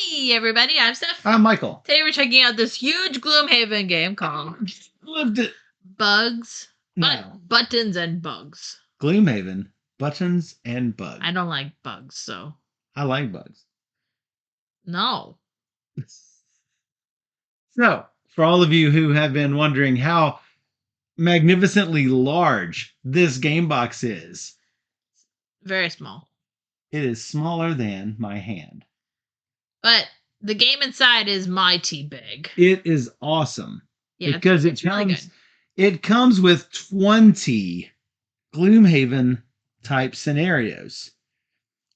Hey everybody, I'm Steph. I'm Michael. Today we're checking out this huge Gloomhaven game called Lived it. Buttons and Bugs. Gloomhaven, buttons and bugs. I don't like bugs, so I like bugs. no. So, for all of you who have been wondering how magnificently large this game box is, Very small. it is smaller than my hand. But the game inside is mighty big. It is awesome. Yeah, because it's really good. It comes with 20 Gloomhaven type scenarios.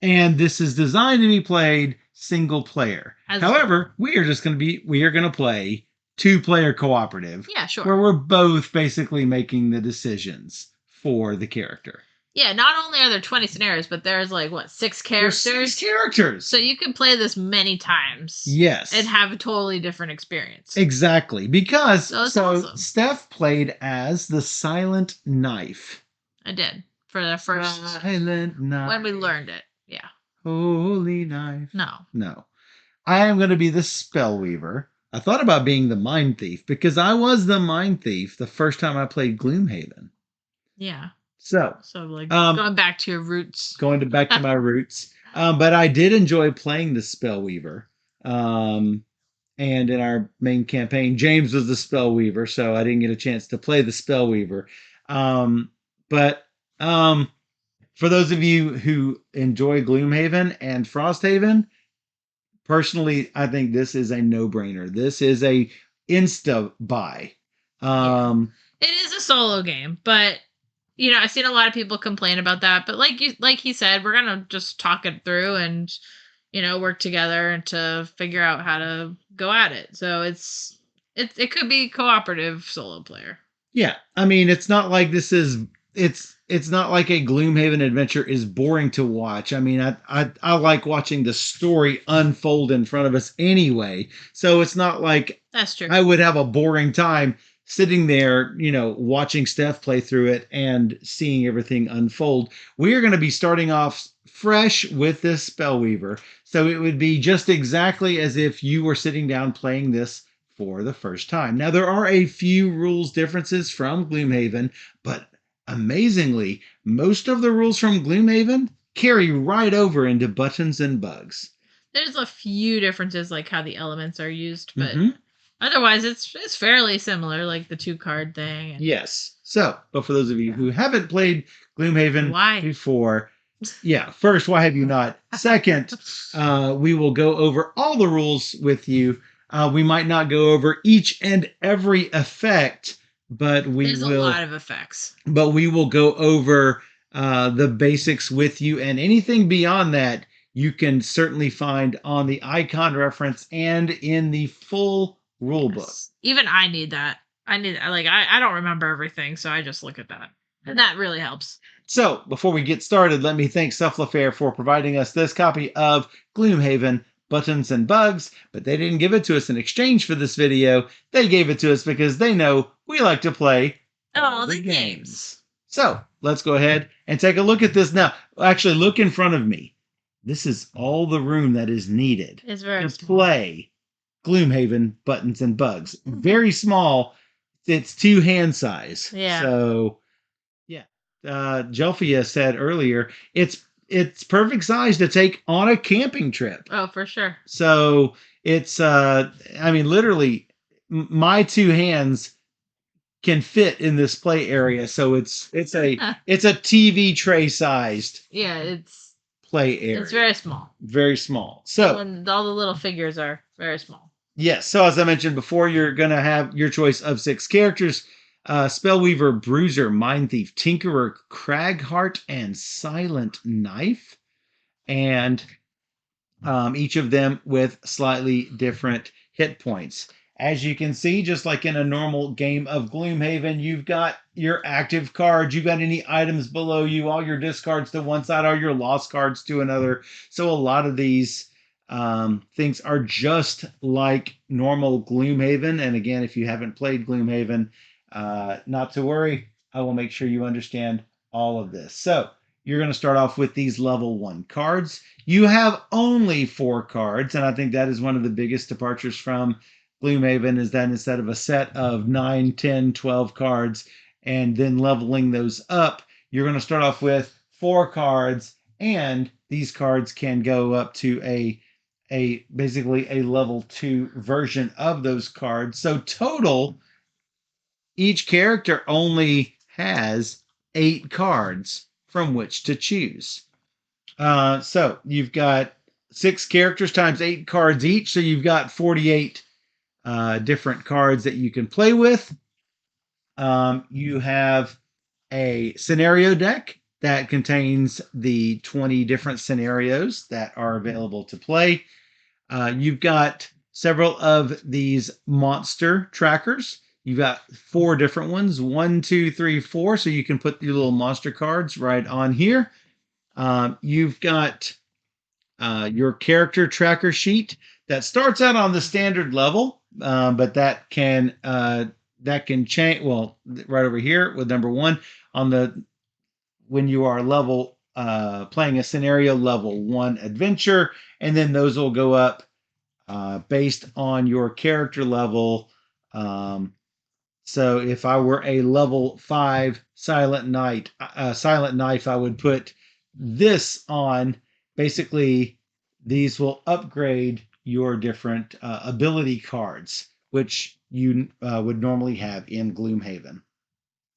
And this is designed to be played single player. However, we are going to play 2-player cooperative. Yeah, sure. Where we're both basically making the decisions for the character. Yeah, not only are there 20 scenarios, but there's 6 characters? There's 6 characters. So you can play this many times. Yes. And have a totally different experience. Exactly. Because awesome. Steph played as the Silent Knife. I did. For the first Silent Knife. When we learned it. Yeah. Holy Knife. No. I am going to be the Spellweaver. I thought about being the Mind Thief because I was the Mind Thief the first time I played Gloomhaven. Yeah. So going back to your roots. Back to my roots. But I did enjoy playing the Spellweaver. And in our main campaign, James was the Spellweaver, so I didn't get a chance to play the Spellweaver. But for those of you who enjoy Gloomhaven and Frosthaven, personally, I think this is a no-brainer. This is a insta buy. It is a solo game, but I've seen a lot of people complain about that. But like he said, we're gonna just talk it through and work together to figure out how to go at it. So it could be cooperative solo player. Yeah, I mean, it's not like it's not like a Gloomhaven adventure is boring to watch. I mean, I like watching the story unfold in front of us anyway. So it's not like that's true. I would have a boring time sitting there, watching Steph play through it and seeing everything unfold. We are going to be starting off fresh with this Spellweaver. So it would be just exactly as if you were sitting down playing this for the first time. Now, there are a few rules differences from Gloomhaven, but amazingly, most of the rules from Gloomhaven carry right over into Buttons and Bugs. There's a few differences, like how the elements are used, but otherwise it's fairly similar, like the 2-card thing. Yes. So, but for those of you who haven't played Gloomhaven before, first, why have you not? Second, we will go over all the rules with you. We might not go over each and every effect, but there's a lot of effects. But we will go over the basics with you, and anything beyond that you can certainly find on the icon reference and in the full rule book. Even I need that. I don't remember everything, so I just look at that. And that really helps. So, before we get started, let me thank Sufflefair for providing us this copy of Gloomhaven, Buttons and Bugs, but they didn't give it to us in exchange for this video. They gave it to us because they know we like to play all the games. So, let's go ahead and take a look at this now. Actually, look in front of me. This is all the room that is needed to play Gloomhaven, Buttons and Bugs. Very small. It's 2 hand size. Yeah. So, Jelfia said earlier, it's perfect size to take on a camping trip. Oh, for sure. So it's, literally my 2 hands can fit in this play area. So it's a TV tray sized. Yeah, it's play area. It's very small. Very small. So and all the little figures are very small. Yes. So as I mentioned before, you're going to have your choice of 6 characters. Spellweaver, Bruiser, Mind Thief, Tinkerer, Cragheart, and Silent Knife. And each of them with slightly different hit points. As you can see, just like in a normal game of Gloomhaven, you've got your active cards, you've got any items below you, all your discards to one side, all your lost cards to another. So a lot of these things are just like normal Gloomhaven. And again, if you haven't played Gloomhaven, not to worry, I will make sure you understand all of this. So you're going to start off with these level 1 cards. You have only 4 cards, and I think that is one of the biggest departures from Gloomhaven, is that instead of a set of 9, 10, 12 cards and then leveling those up, you're going to start off with 4 cards, and these cards can go up to a basically a level 2 version of those cards. So total, each character only has 8 cards from which to choose. So you've got 6 characters times 8 cards each, so you've got 48 different cards that you can play with. You have a scenario deck that contains the 20 different scenarios that are available to play. You've got several of these monster trackers. You've got 4 different ones, 1, 2, 3, 4. So you can put your little monster cards right on here. You've got your character tracker sheet that starts out on the standard level, but that can change. Well, right over here with number 1 on the when you are level playing a scenario level 1 adventure, and then those will go up based on your character level. So if I were a level 5 silent knife, I would put this on. Basically, these will upgrade your different ability cards, which you would normally have in Gloomhaven.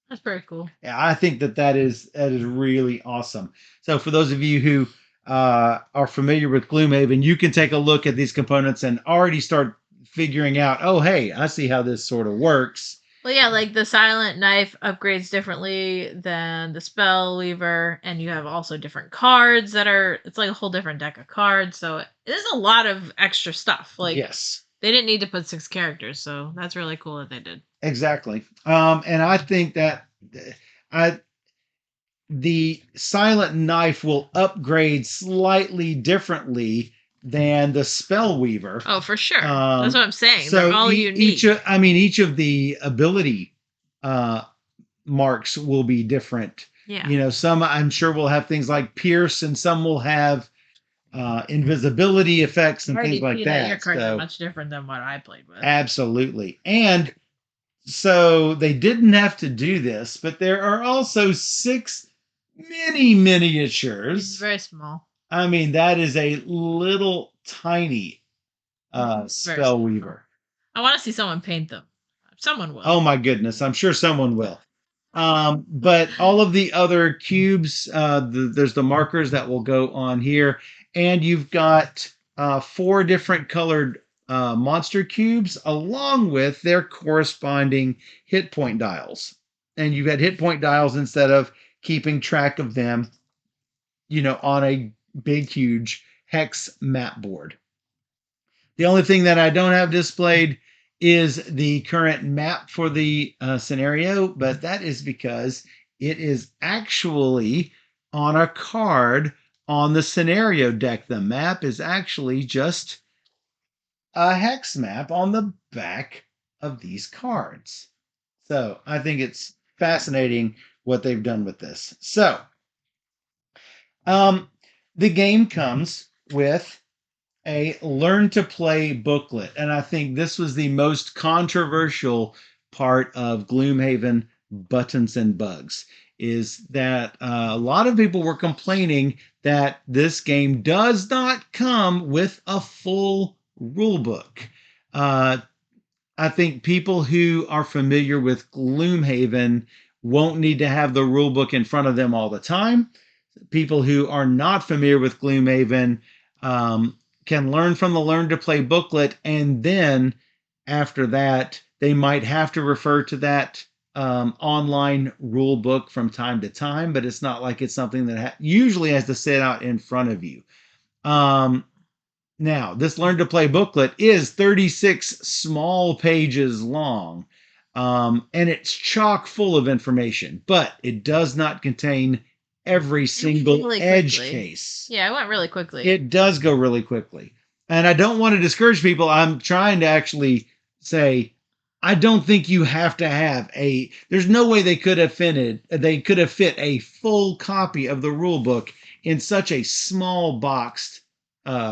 That's pretty cool. Yeah, I think that is really awesome. So for those of you who are familiar with Gloomhaven, you can take a look at these components and already start figuring out, oh, hey, I see how this sort of works. Well, yeah, like the silent knife upgrades differently than the spell weaver, and you have also different cards it's like a whole different deck of cards. So there's a lot of extra stuff. Like, yes, they didn't need to put 6 characters, so that's really cool that they did. Exactly. And I think that the silent knife will upgrade slightly differently than the spell weaver. Oh, for sure. That's what I'm saying. So they're all unique. Each of the ability marks will be different. Yeah. Some I'm sure will have things like pierce, and some will have invisibility effects and things like that. Your cards are much different than what I played with. Absolutely. And so they didn't have to do this, but there are also 6 mini miniatures. It's very small. I mean, that is a little tiny spell weaver. I want to see someone paint them. Someone will. Oh my goodness, I'm sure someone will. But all of the other cubes, there's the markers that will go on here, and you've got 4 different colored monster cubes along with their corresponding hit point dials. And you've got hit point dials instead of keeping track of them, on a big, huge hex map board. The only thing that I don't have displayed is the current map for the scenario, but that is because it is actually on a card on the scenario deck. The map is actually just a hex map on the back of these cards. So I think it's fascinating what they've done with this. So the game comes with a learn to play booklet, and I think this was the most controversial part of Gloomhaven Buttons and Bugs, is that a lot of people were complaining that this game does not come with a full rule book. I think people who are familiar with Gloomhaven won't need to have the rule book in front of them all the time. People who are not familiar with Gloomhaven can learn from the Learn to Play booklet, and then after that, they might have to refer to that online rule book from time to time, but it's not like it's something that usually has to sit out in front of you. Now, this Learn to Play booklet is 36 small pages long, and it's chock full of information, but it does not contain every single edge case. Yeah, it went really quickly. It does go really quickly. And I don't want to discourage people. I'm trying to actually say, I don't think you have to have a. There's no way they could have fitted. They could have fit a full copy of the rule book in such a small boxed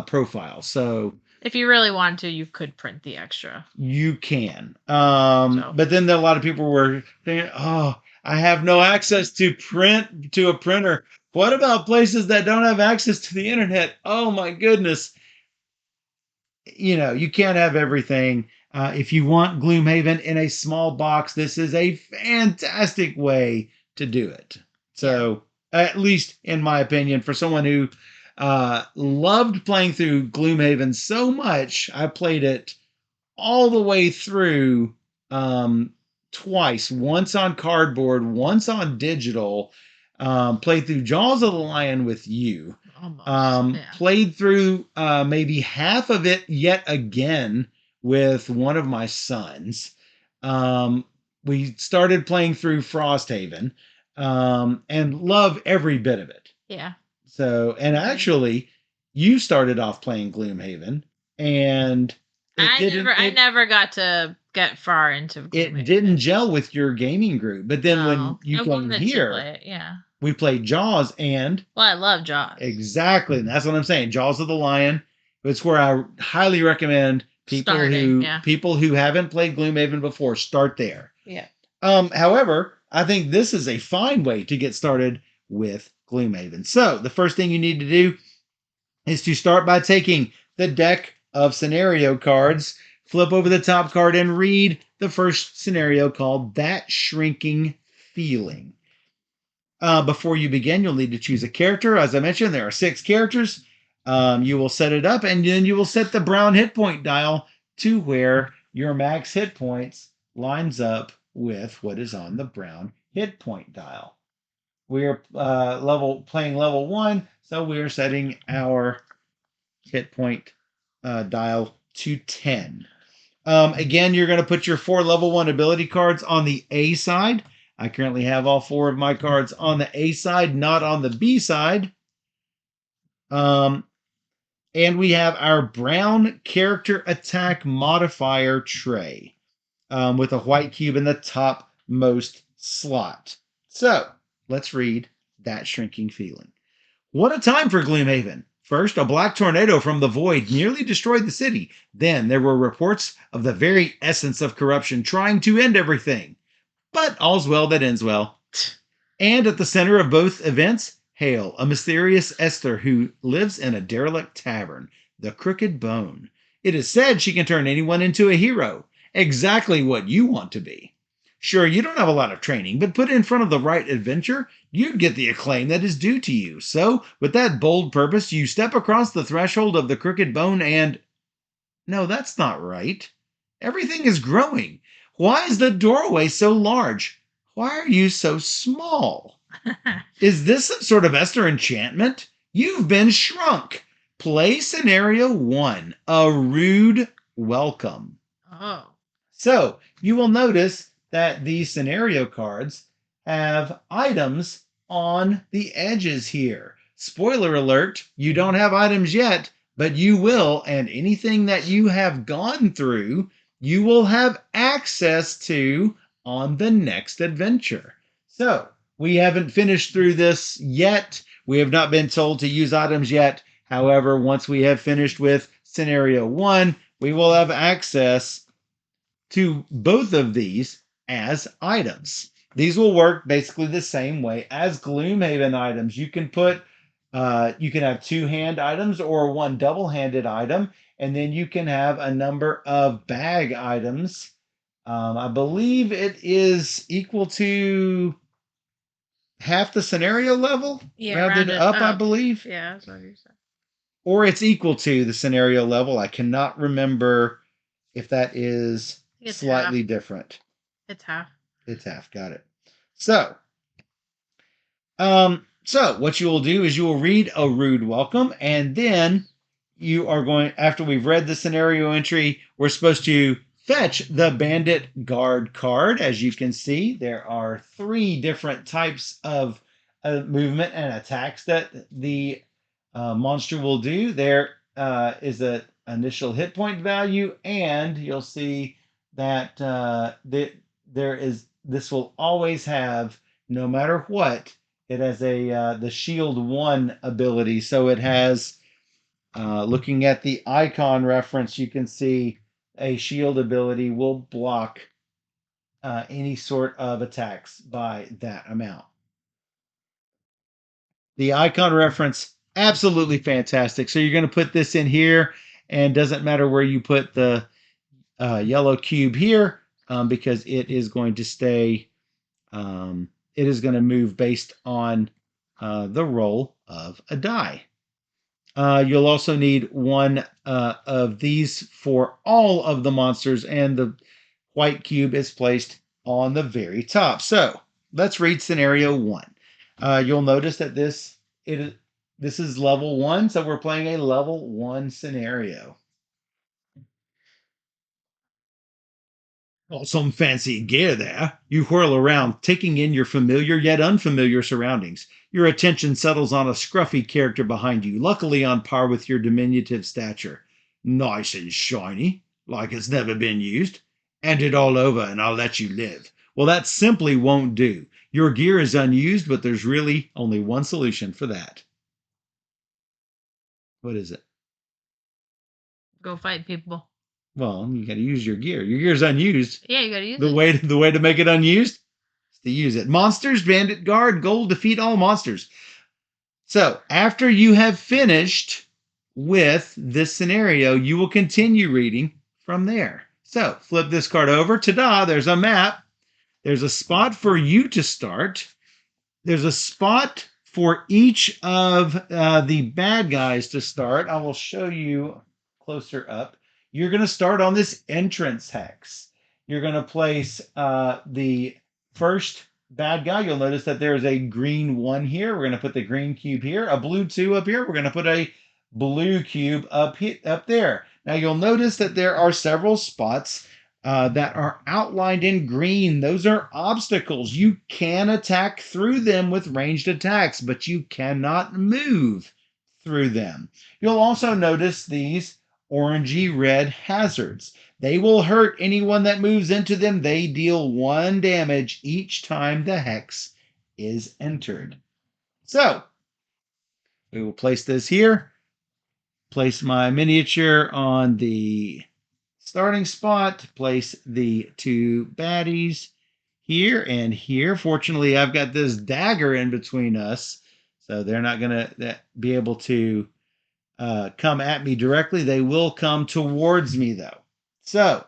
profile. So If you really wanted to, you could print the extra. you can. So. But then a lot of people were thinking, "Oh, I have no access to a printer. What about places that don't have access to the internet? Oh my goodness!" You can't have everything. If you want Gloomhaven in a small box, this is a fantastic way to do it. So, at least in my opinion, for someone who loved playing through Gloomhaven so much, I played it all the way through twice. Once on cardboard, once on digital. Played through Jaws of the Lion with you. Played through maybe half of it yet again with one of my sons. We started playing through Frosthaven and love every bit of it. Yeah. So, and actually, you started off playing Gloomhaven, and I never got to get far into Gloomhaven. It didn't gel with your gaming group. But then when you came here, play it, yeah. We played Jaws, and well, I love Jaws. Exactly, and that's what I'm saying. Jaws of the Lion. It's where I highly recommend people who haven't played Gloomhaven before start there. Yeah. However, I think this is a fine way to get started with Gloomhaven. So the first thing you need to do is to start by taking the deck of scenario cards, flip over the top card, and read the first scenario called That Shrinking Feeling. Before you begin, you'll need to choose a character. As I mentioned, there are 6 characters. You will set it up, and then you will set the brown hit point dial to where your max hit points lines up with what is on the brown hit point dial. We are playing level 1, so we are setting our hit point dial to 10. Again, you're going to put your 4 level 1 ability cards on the A side. I currently have all 4 of my cards on the A side, not on the B side. And we have our brown character attack modifier tray with a white cube in the topmost slot. So, let's read That Shrinking Feeling. What a time for Gloomhaven. First, a black tornado from the void nearly destroyed the city. Then there were reports of the very essence of corruption trying to end everything. But all's well that ends well. And at the center of both events, hail a mysterious Esther who lives in a derelict tavern, the Crooked Bone. It is said she can turn anyone into a hero, exactly what you want to be. Sure, you don't have a lot of training, but put in front of the right adventure, you'd get the acclaim that is due to you. So, with that bold purpose, you step across the threshold of the Crooked Bone and... No, that's not right. Everything is growing. Why is the doorway so large? Why are you so small? Is this some sort of Esther enchantment? You've been shrunk. Play scenario 1, a rude welcome. Oh. So, you will notice that these scenario cards have items on the edges here. Spoiler alert, you don't have items yet, but you will, and anything that you have gone through, you will have access to on the next adventure. So, we haven't finished through this yet. We have not been told to use items yet. However, once we have finished with scenario 1, we will have access to both of these as items. These will work basically the same way as Gloomhaven items. You can have 2 hand items or 1 double-handed item, and then you can have a number of bag items. I believe it is equal to half the scenario level, rounded up, I believe. Yeah, that's what you said. Or it's equal to the scenario level. I cannot remember if that is slightly different. It's half. It's half. Got it. So what you will do is you will read a rude welcome, and then you are going, after we've read the scenario entry, we're supposed to fetch the Bandit Guard card. As you can see, there are 3 different types of movement and attacks that the monster will do. There is an initial hit point value, and you'll see that this will always have, no matter what, it has a the shield 1 ability. So it has, looking at the icon reference, you can see a shield ability will block any sort of attacks by that amount. The icon reference, absolutely fantastic. So you're going to put this in here, and doesn't matter where you put the yellow cube here, because it is going to stay, it is going to move based on the roll of a die. You'll also need one of these for all of the monsters, and the white cube is placed on the very top. So let's read scenario 1. You'll notice that this is level 1, so we're playing a level 1 scenario. Oh, some fancy gear there. You whirl around, taking in your familiar yet unfamiliar surroundings. Your attention settles on a scruffy character behind you, luckily on par with your diminutive stature. Nice and shiny, like it's never been used. Hand it all over and I'll let you live. Well, that simply won't do. Your gear is unused, but there's really only one solution for that. What is it? Go fight people. Well, you got to use your gear. Your gear's unused. Yeah, you gotta use The it. way to make it unused is to use it. Monsters, Bandit Guard, gold, defeat all monsters. So after you have finished with this scenario, you will continue reading from there. So flip this card over. Ta-da! There's a map. There's a spot for you to start. There's a spot for each of the bad guys to start. I will show you closer up. You're going to start on this entrance hex. You're going to place the first bad guy. You'll notice that there's a green 1 here. We're going to put the green cube here, a blue 2 up here. We're going to put a blue cube up there. Now you'll notice that there are several spots that are outlined in green. Those are obstacles. You can attack through them with ranged attacks, but you cannot move through them. You'll also notice these orangey red hazards. They will hurt anyone that moves into them. They deal 1 damage each time the hex is entered. So we will place this here. Place my miniature on the starting spot, place the 2 baddies here and here. Fortunately, I've got this dagger in between us, so they're not going to be able to come at me directly. They will come towards me, though. So,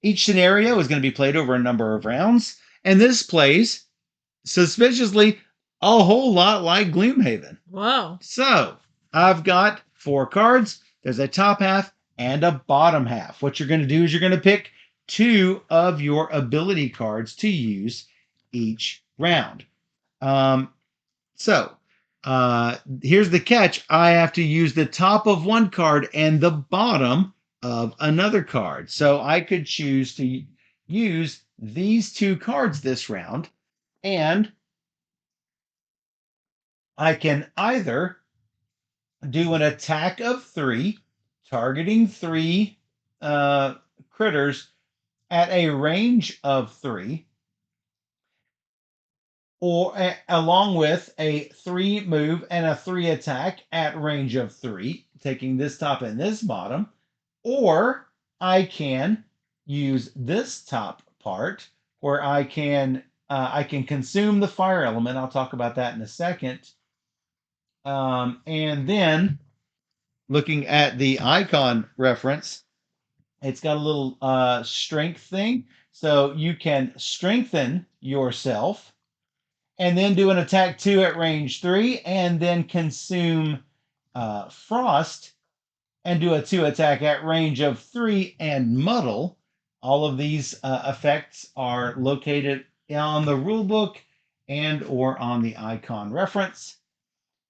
each scenario is going to be played over a number of rounds, and this plays suspiciously a whole lot like Gloomhaven. Whoa. So, I've got 4 cards. There's a top half and a bottom half. What you're going to do is you're going to pick 2 of your ability cards to use each round. So, here's the catch. I have to use the top of one card and the bottom of another card. So I could choose to use these 2 cards this round, and I can either do an attack of 3, targeting 3 critters at a range of 3, or along with a 3 move and a 3 attack at range of 3, taking this top and this bottom, or I can use this top part where I can consume the fire element. I'll talk about that in a second. And then looking at the icon reference, it's got a little strength thing. So you can strengthen yourself and then do an attack 2 at range 3, and then consume frost and do a 2 attack at range of 3 and muddle. All of these effects are located on the rulebook and or on the icon reference.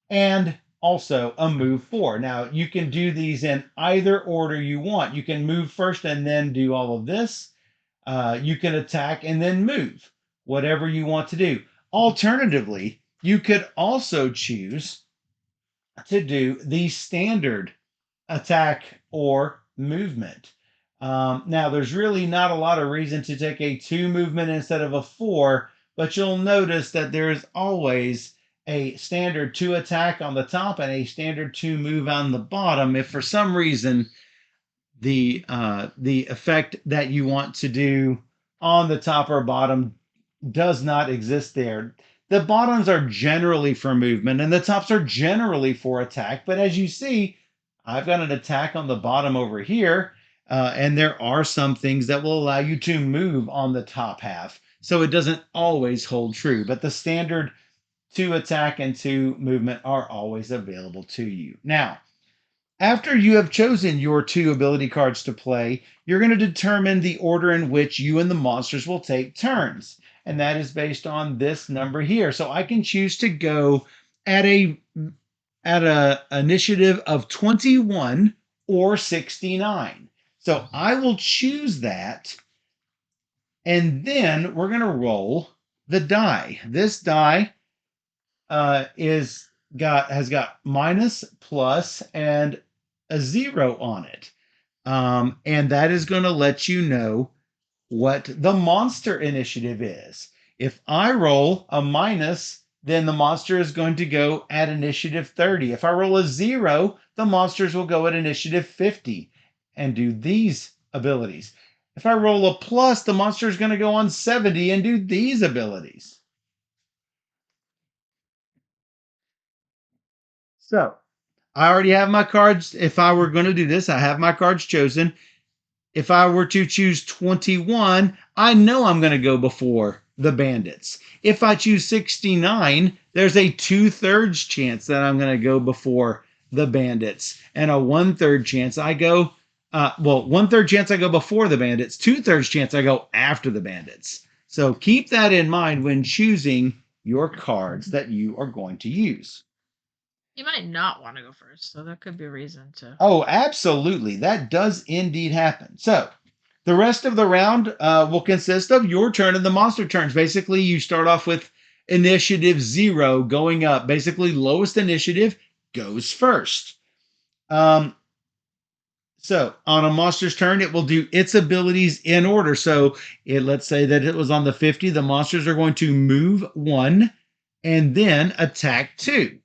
And also a move 4. Now you can do these in either order you want. You can move first and then do all of this. You can attack and then move, whatever you want to do. Alternatively, you could also choose to do the standard attack, or movement. Now, there's really not a lot of reason to take a 2 movement instead of a 4, but you'll notice that there's always a standard 2 attack on the top and a standard 2 move on the bottom. If for some reason the effect that you want to do on the top or bottom does not exist there. The bottoms are generally for movement and the tops are generally for attack. But as you see, I've got an attack on the bottom over here. And there are some things that will allow you to move on the top half. So it doesn't always hold true. But the standard 2 attack and 2 movement are always available to you. Now, after you have chosen your 2 ability cards to play, you're going to determine the order in which you and the monsters will take turns. And that is based on this number here. So I can choose to go at a initiative of 21 or 69. So I will choose that. And then we're going to roll the die. This die has got minus, plus, and a 0 on it. And that is going to let you know what the monster initiative is. If I roll a minus, then the monster is going to go at initiative 30. If I roll a 0, the monsters will go at initiative 50 and do these abilities. If I roll a plus, the monster is going to go on 70 and do these abilities. So I already have my cards. If I were going to do this, I have my cards chosen. If I were to choose 21, I know I'm going to go before the bandits. If I choose 69, there's a 2/3 chance that I'm going to go before the bandits, and a 1/3 chance I go. 1/3 chance I go before the bandits. 2/3 chance I go after the bandits. So keep that in mind when choosing your cards that you are going to use. You might not want to go first, so that could be a reason to. Oh, absolutely. That does indeed happen. So the rest of the round will consist of your turn and the monster turns. Basically, you start off with initiative 0 going up. Basically, lowest initiative goes first. So on a monster's turn, it will do its abilities in order. So let's say that it was on the 50. The monsters are going to move 1 and then attack 2.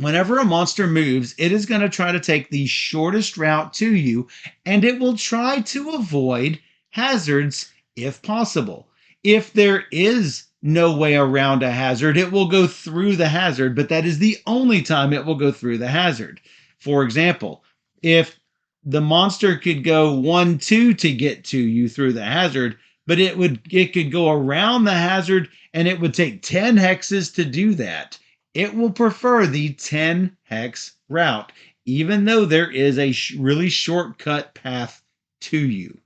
Whenever a monster moves, it is going to try to take the shortest route to you, and it will try to avoid hazards if possible. If there is no way around a hazard, it will go through the hazard, but that is the only time it will go through the hazard. For example, if the monster could go 1-2 to get to you through the hazard, but it could go around the hazard and it would take 10 hexes to do that. It will prefer the 10 hex route, even though there is a really shortcut path to you.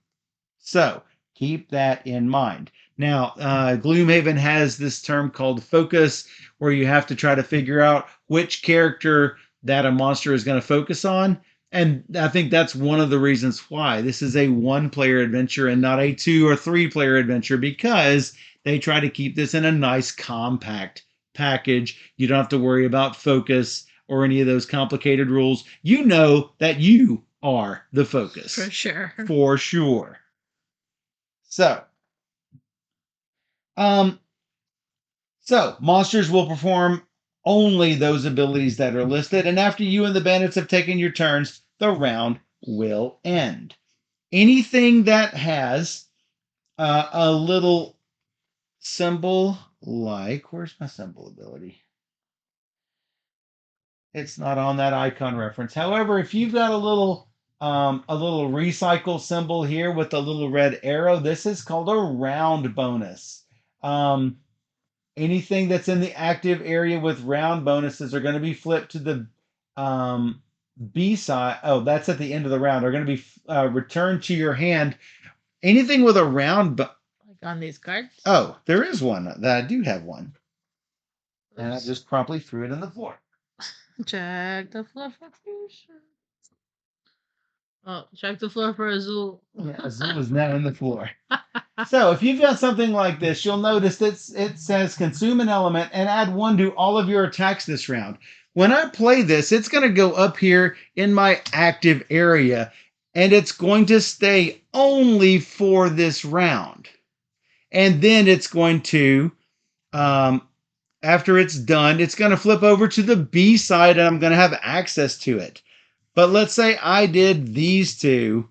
So keep that in mind. Now, Gloomhaven has this term called focus, where you have to try to figure out which character that a monster is going to focus on. And I think that's one of the reasons why this is a 1-player adventure and not a 2 or 3-player adventure, because they try to keep this in a nice compact package. You don't have to worry about focus or any of those complicated rules. You know that you are the focus. For sure. For sure. So monsters will perform only those abilities that are listed, and after you and the bandits have taken your turns, the round will end. Anything that has a little symbol, like, where's my symbol ability? It's not on that icon reference. However, if you've got a little recycle symbol here with a little red arrow, this is called a round bonus. Anything that's in the active area with round bonuses are going to be flipped to the B side. Oh, that's at the end of the round. Are going to be returned to your hand. Anything with a round. Like on these cards? Oh, there is one that I do have one. Oops. And I just promptly threw it in the floor. Check the floor for fusion. Oh, check the floor for Azul. Yeah, Azul is now in the floor. So if you've got something like this, you'll notice that it says consume an element and add 1 to all of your attacks this round. When I play this, it's going to go up here in my active area, and it's going to stay only for this round. And then it's going to, after it's done, it's going to flip over to the B side, and I'm going to have access to it. But let's say I did these two.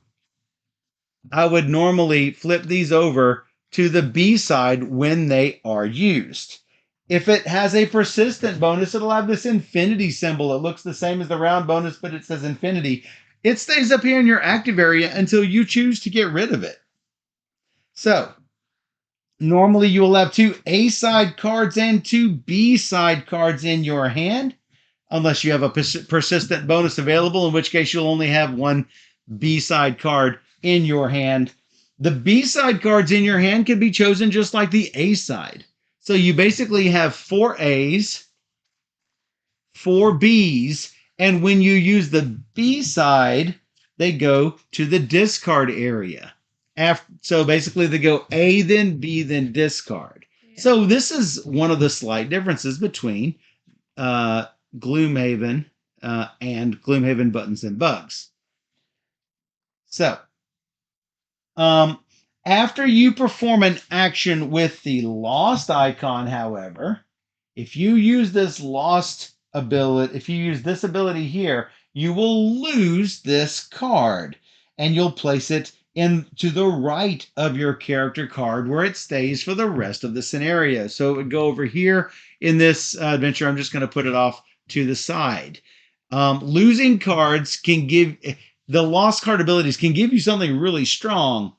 I would normally flip these over to the B side when they are used. If it has a persistent bonus, it'll have this infinity symbol. It looks the same as the round bonus, but it says infinity. It stays up here in your active area until you choose to get rid of it. So, normally you will have 2 A side cards and 2 B side cards in your hand, unless you have a persistent bonus available, in which case you'll only have 1 B side card in your hand. The B side cards in your hand can be chosen just like the A side. So you basically have 4 A's, 4 B's, and when you use the B side, they go to the discard area. So basically they go A, then B, then discard. Yeah. So this is one of the slight differences between Gloomhaven and Gloomhaven Buttons and Bugs. So, after you perform an action with the lost icon, however, if you use this lost ability, if you use this ability here, you will lose this card, and you'll place it in to the right of your character card where it stays for the rest of the scenario. So it would go over here in this adventure. I'm just going to put it off to the side. Losing cards can give... The lost card abilities can give you something really strong,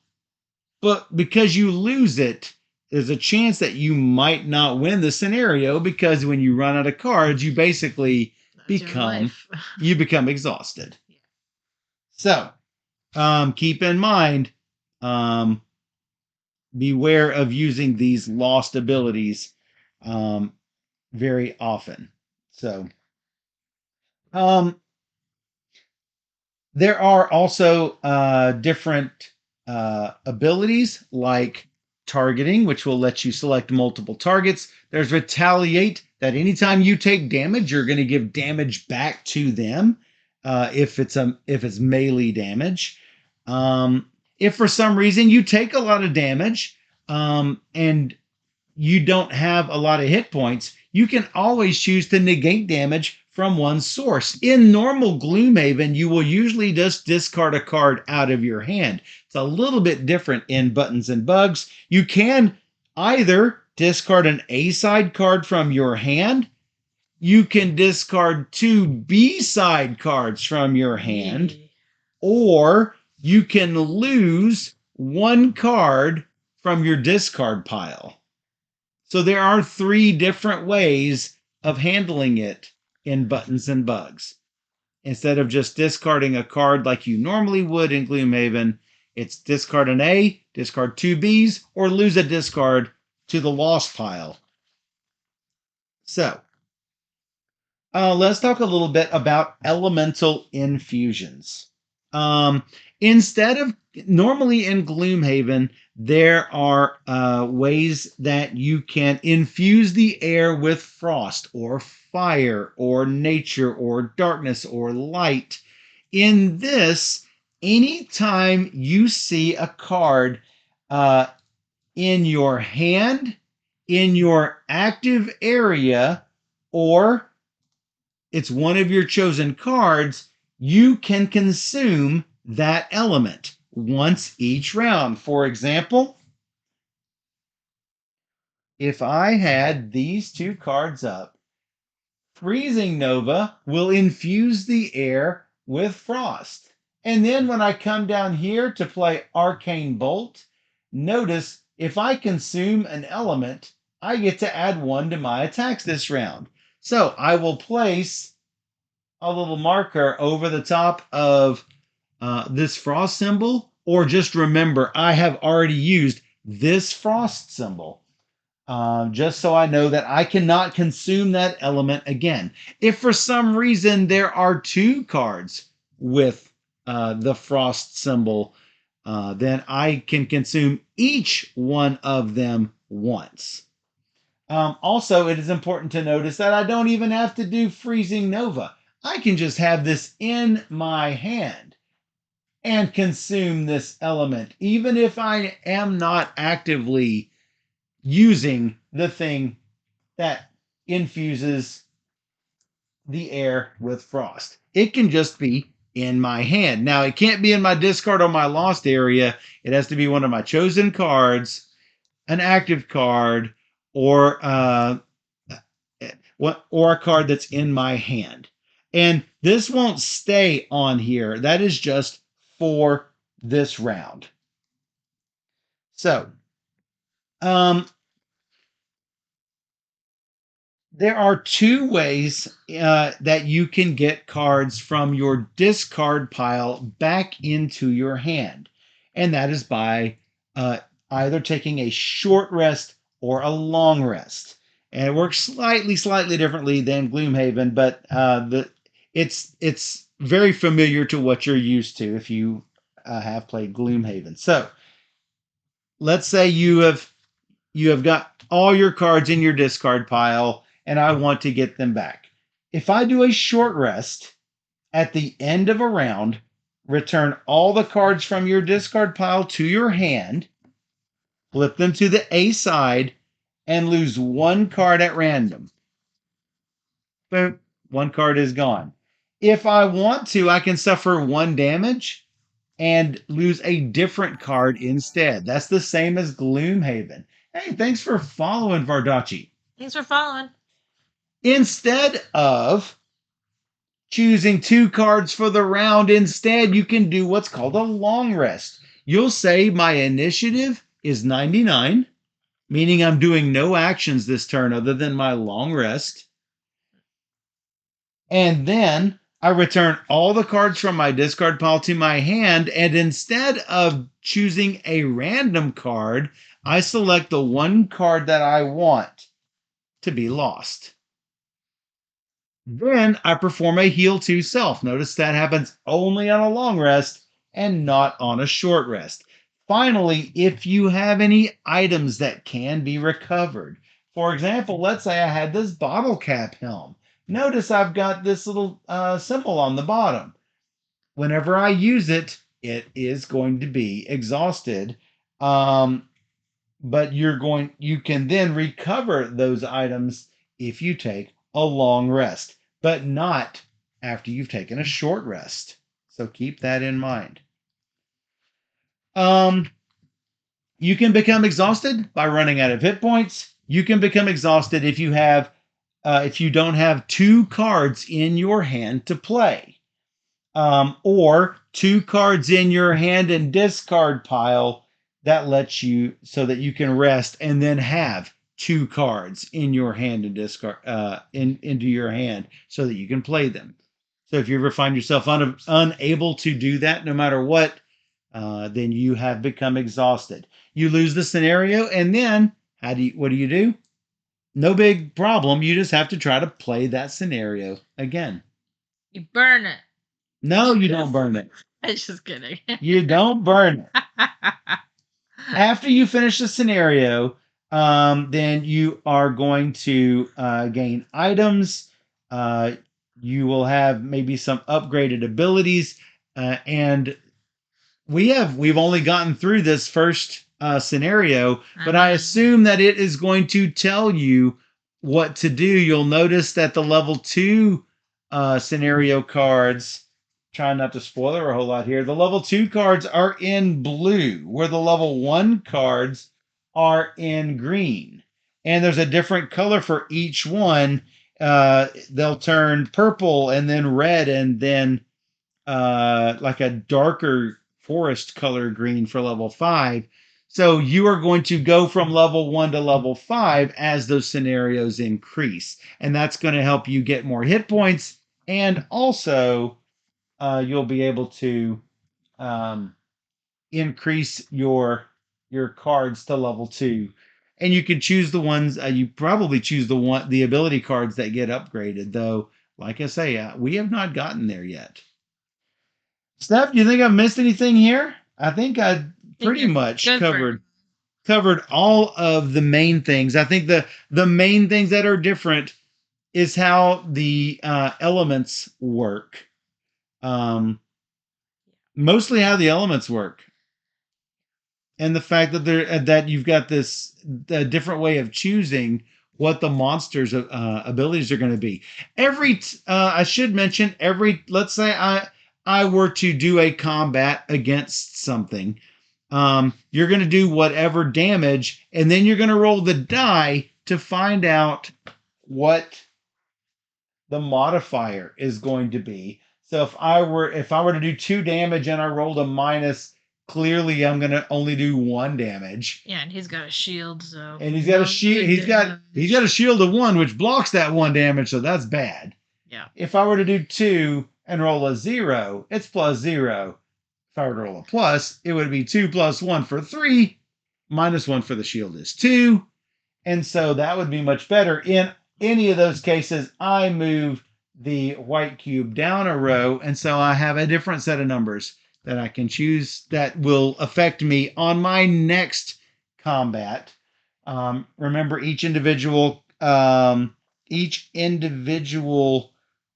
but because you lose it, there's a chance that you might not win the scenario, because when you run out of cards, you basically become exhausted. Yeah. So keep in mind, beware of using these lost abilities very often. So there are also different abilities like targeting, which will let you select multiple targets. There's retaliate, that anytime you take damage, you're going to give damage back to them if it's melee damage. If for some reason you take a lot of damage and you don't have a lot of hit points, you can always choose to negate damage from one source. In normal Gloomhaven, you will usually just discard a card out of your hand. It's a little bit different in Buttons and Bugs. You can either discard an A-side card from your hand, you can discard 2 B-side cards from your hand, or you can lose 1 card from your discard pile. So there are 3 different ways of handling it in Buttons and Bugs. Instead of just discarding a card like you normally would in Gloomhaven, it's discard an A, discard 2 Bs, or lose a discard to the lost pile. So, let's talk a little bit about elemental infusions. Instead of normally in Gloomhaven, there are ways that you can infuse the air with frost or fire or nature or darkness or light. In this, anytime you see a card in your hand, in your active area, or it's one of your chosen cards, you can consume that element once each round. For example, if I had these 2 cards up, Freezing Nova will infuse the air with frost. And then when I come down here to play Arcane Bolt, notice if I consume an element, I get to add 1 to my attacks this round. So I will place a little marker over the top of this frost symbol, or just remember I have already used this frost symbol, just so I know that I cannot consume that element again. If for some reason there are 2 cards with the frost symbol, then I can consume each one of them once. Also, it is important to notice that I don't even have to do Freezing Nova. I can just have this in my hand and consume this element, even if I am not actively using the thing that infuses the air with frost. It can just be in my hand. Now, it can't be in my discard or my lost area. It has to be one of my chosen cards, an active card, or or a card that's in my hand. And this won't stay on here. That is just for this round. So, um, there are two ways that you can get cards from your discard pile back into your hand, and that is by uh, either taking a short rest or a long rest. And it works slightly differently than Gloomhaven, but it's very familiar to what you're used to if you have played Gloomhaven. So let's say you have got all your cards in your discard pile and I want to get them back. If I do a short rest at the end of a round, return all the cards from your discard pile to your hand, flip them to the A side, and lose one card at random. Boom, one card is gone. If I want to, I can suffer one damage and lose a different card instead. That's the same as Gloomhaven. Hey, thanks for following, Vardachi. Thanks for following. Instead of choosing two cards for the round, instead you can do what's called a long rest. You'll say my initiative is 99, meaning I'm doing no actions this turn other than my long rest. And then I return all the cards from my discard pile to my hand, and instead of choosing a random card, I select the one card that I want to be lost. Then I perform a heal 2 self. Notice that happens only on a long rest and not on a short rest. Finally, if you have any items that can be recovered, for example, let's say I had this bottle cap helm. Notice I've got this little symbol on the bottom. Whenever I use it, it is going to be exhausted. But you can then recover those items if you take a long rest, but not after you've taken a short rest. So keep that in mind. You can become exhausted by running out of hit points. You can become exhausted if you don't have two cards in your hand to play, or two cards in your hand and discard pile that lets you so that you can rest and then have two cards in your hand and discard into your hand so that you can play them. So if you ever find yourself unable to do that, no matter what, then you have become exhausted. You lose the scenario, and then what do you do? No big problem. You just have to try to play that scenario again. You burn it. No, you don't burn it. I'm just kidding. You don't burn it. After you finish the scenario, then you are going to gain items. You will have maybe some upgraded abilities, and we've only gotten through this first scenario, but I assume that it is going to tell you what to do. You'll notice that the level 2 scenario cards, trying not to spoiler a whole lot here, the level 2 cards are in blue, where the level 1 cards are in green. And there's a different color for each one. They'll turn purple and then red and then like a darker forest color green for level 5. So you are going to go from level 1 to level 5 as those scenarios increase. And that's going to help you get more hit points. And also, you'll be able to increase your cards to level 2. And you can choose the ones, you probably choose the ability cards that get upgraded, though, like I say, we have not gotten there yet. Steph, do you think I've missed anything here? I think I pretty much covered. covered all of the main things. I think the main things that are different is how the elements work. Mostly how the elements work, and the fact that that you've got this different way of choosing what the monsters' abilities are going to be. I should mention every. Let's say I were to do a combat against something. You're going to do whatever damage, and then you're going to roll the die to find out what the modifier is going to be. So if I were to do 2 damage and I rolled a minus, clearly I'm going to only do 1 damage. Yeah, and he's got a shield, so And he's got a shield. He's got a shield of 1, which blocks that 1 damage, so that's bad. Yeah. If I were to do 2 and roll a 0, it's plus 0. If I were to roll a plus, it would be 2 plus 1 for 3. Minus 1 for the shield is 2. And so that would be much better. In any of those cases, I move the white cube down a row, and so I have a different set of numbers that I can choose that will affect me on my next combat. Remember, each individual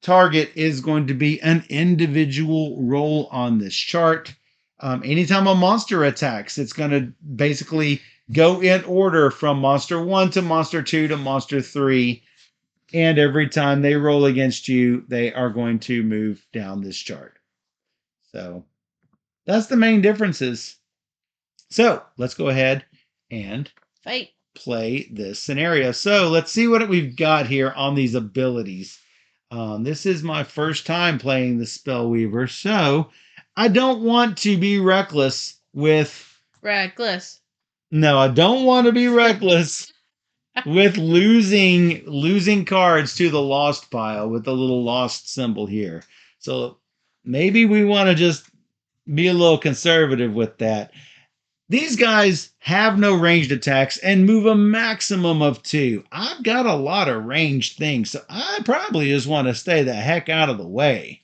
target is going to be an individual roll on this chart. Anytime a monster attacks, it's going to basically go in order from monster 1 to monster 2 to monster 3. And every time they roll against you, they are going to move down this chart. So that's the main differences. So let's go ahead and fight. Play this scenario. So let's see what we've got here on these abilities. This is my first time playing the Spellweaver, so I don't want to be reckless with... Reckless. No, I don't want to be reckless with losing cards to the lost pile with the little lost symbol here. So maybe we want to just be a little conservative with that. These guys have no ranged attacks and move a maximum of 2. I've got a lot of ranged things, so I probably just want to stay the heck out of the way.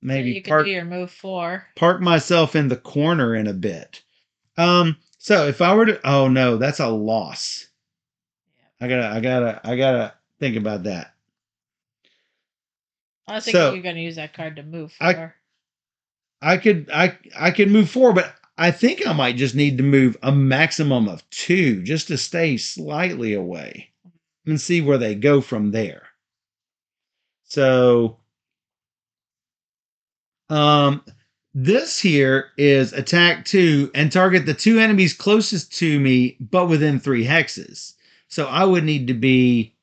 Maybe so you can do your move 4. Park myself in the corner in a bit. So if I were to, oh no, that's a loss. I gotta think about that. I was thinking you're gonna use that card to move 4. I could move 4, but I think I might just need to move a maximum of 2 just to stay slightly away and see where they go from there. So, this here is attack 2 and target the 2 enemies closest to me, but within 3 hexes. So I would need to be,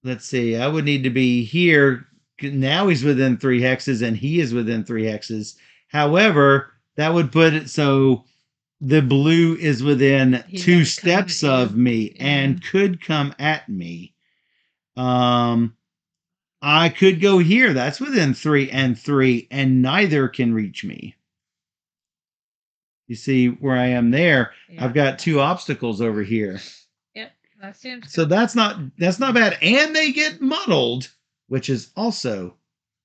let's see, I would need to be here. Now he's within 3 hexes and he is within 3 hexes. However, that would put it so the blue is within 2 steps of me and could come at me. I could go here. That's within 3 and 3, and neither can reach me. You see where I am there? Yeah. I've got 2 obstacles over here. Yep, that seems so that's not bad. And they get muddled, which is also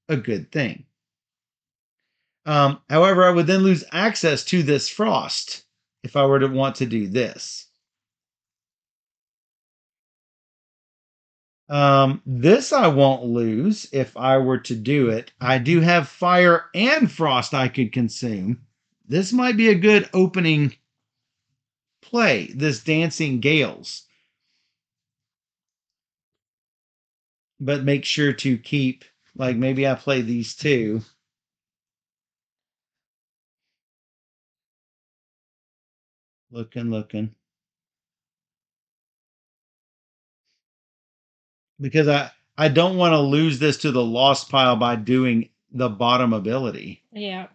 a good thing. However, I would then lose access to this frost if I were to want to do this. This I won't lose if I were to do it. I do have fire and frost I could consume. This might be a good opening play, this Dancing Gales. But make sure to keep, like maybe I play these 2. Looking. Because I don't want to lose this to the lost pile by doing the bottom ability. Yeah.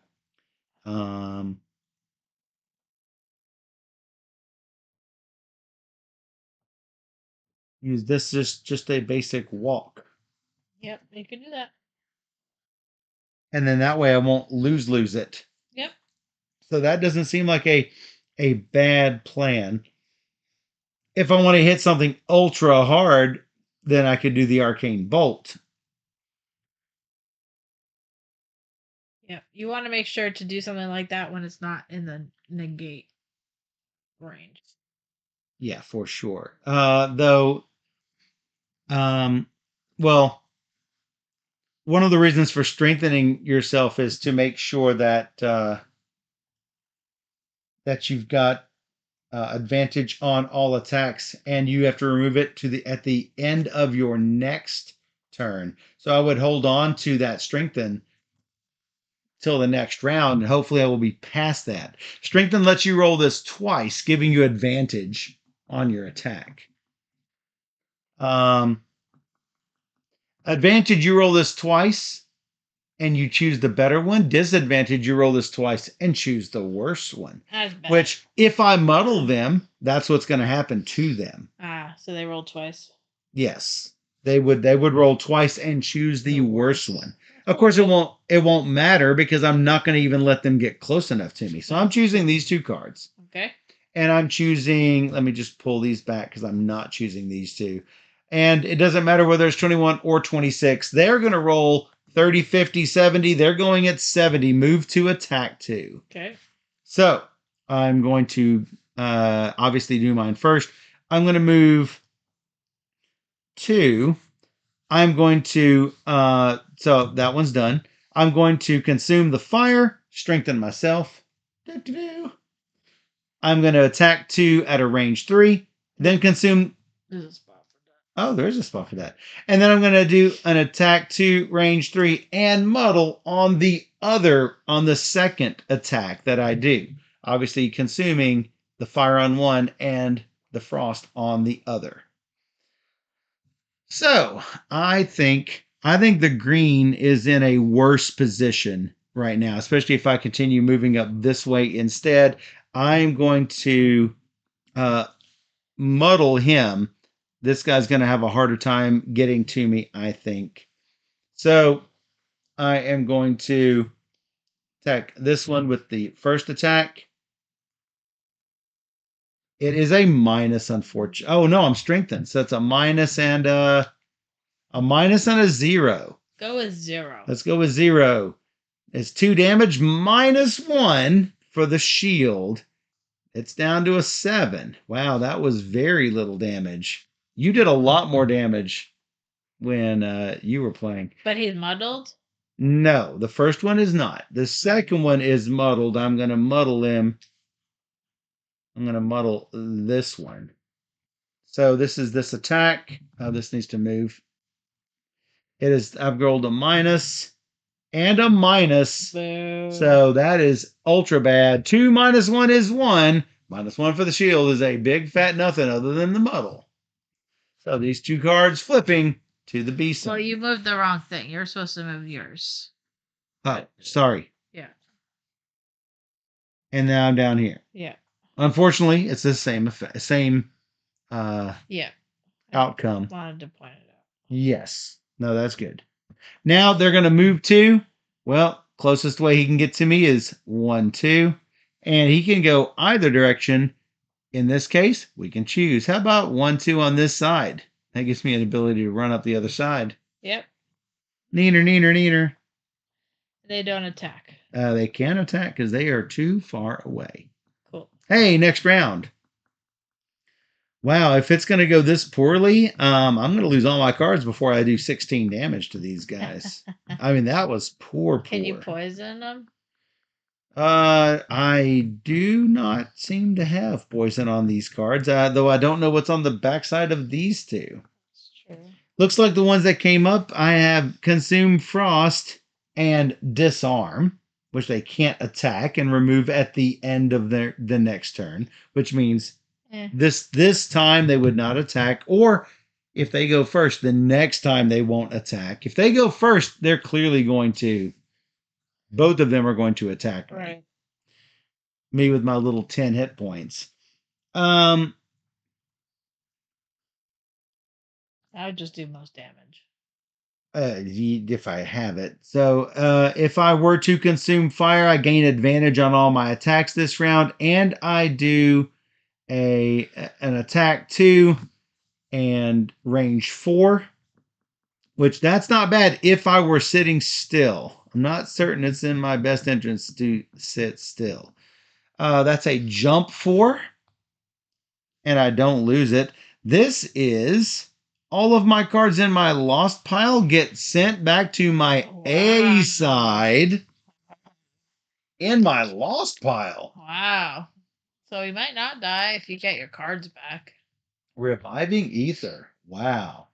Use this just a basic walk. Yep, you can do that. And then that way I won't lose it. Yep. So that doesn't seem like a bad plan. If I want to hit something ultra hard, then I could do the Arcane Bolt. Yeah, you want to make sure to do something like that when it's not in the negate. range. Yeah, for sure. Though, well, one of the reasons for strengthening yourself is to make sure that that you've got advantage on all attacks, and you have to remove it at the end of your next turn. So I would hold on to that strengthen till the next round, and hopefully I will be past that. Strengthen lets you roll this twice, giving you advantage on your attack. Advantage, you roll this twice and you choose the better one. Disadvantage, you roll this twice and choose the worse one. That's bad. Which, if I muddle them, that's what's going to happen to them. So they rolled twice. Yes, they would roll twice and choose the worst one. Of course, it won't matter because I'm not going to even let them get close enough to me. So I'm choosing these two cards. Okay. And I'm choosing, let me just pull these back because I'm not choosing these two. And it doesn't matter whether it's 21 or 26. They're going to roll 30, 50, 70. They're going at 70. Move to attack 2. Okay. So I'm going to obviously do mine first. I'm going to move 2. I'm going to, so that one's done. I'm going to consume the fire, strengthen myself. I'm going to attack 2 at a range 3, then consume. There's a spot for that. Oh, there's a spot for that. And then I'm going to do an attack 2, range 3, and muddle on the second attack that I do. Obviously, consuming the fire on one and the frost on the other. So I think the green is in a worse position right now, especially if I continue moving up this way instead. I'm going to muddle him. This guy's going to have a harder time getting to me, I think. So I am going to attack this one with the first attack. It is a minus, unfortunately. Oh, no, I'm strengthened. So it's a minus and a 0. Go with 0. Let's go with 0. It's 2 damage minus 1 for the shield. It's down to a 7. Wow, that was very little damage. You did a lot more damage when you were playing. But he's muddled? No, the first one is not. The second one is muddled. I'm going to muddle him. I'm going to muddle this one. So this is this attack. This needs to move. I've rolled a minus and a minus. Boo. So that is ultra bad. 2 minus 1 is 1. Minus 1 for the shield is a big fat nothing other than the muddle. So these 2 cards flipping to the beast. Well, you moved the wrong thing. You're supposed to move yours. Oh, sorry. Yeah. And now I'm down here. Yeah. Unfortunately, it's the same yeah. outcome. I wanted to point it out. Yes. No, that's good. Now they're going to move 2. Well, closest way he can get to me is 1, 2. And he can go either direction. In this case, we can choose. How about 1, 2 on this side? That gives me an ability to run up the other side. Yep. Neener. They don't attack. They can't attack because they are too far away. Cool. Hey, next round. Wow, if it's going to go this poorly, I'm going to lose all my cards before I do 16 damage to these guys. I mean, that was poor. Can you poison them? I do not seem to have poison on these cards, though I don't know what's on the backside of these 2. That's true. Looks like the ones that came up, I have Consume Frost and Disarm, which they can't attack and remove at the end of the next turn, which means this time they would not attack, or if they go first, the next time they won't attack. If they go first, they're clearly going to, both of them are going to attack me. Right. Me with my little 10 hit points. I would just do most damage. If I have it. So if I were to consume fire, I gain advantage on all my attacks this round, and I do an attack 2 and range 4, which that's not bad if I were sitting still. I'm not certain it's in my best interest to sit still. That's a jump 4. and I don't lose it. This is all of my cards in my lost pile get sent back to my A side in my lost pile. Wow. So you might not die if you get your cards back. Reviving Ether. Wow.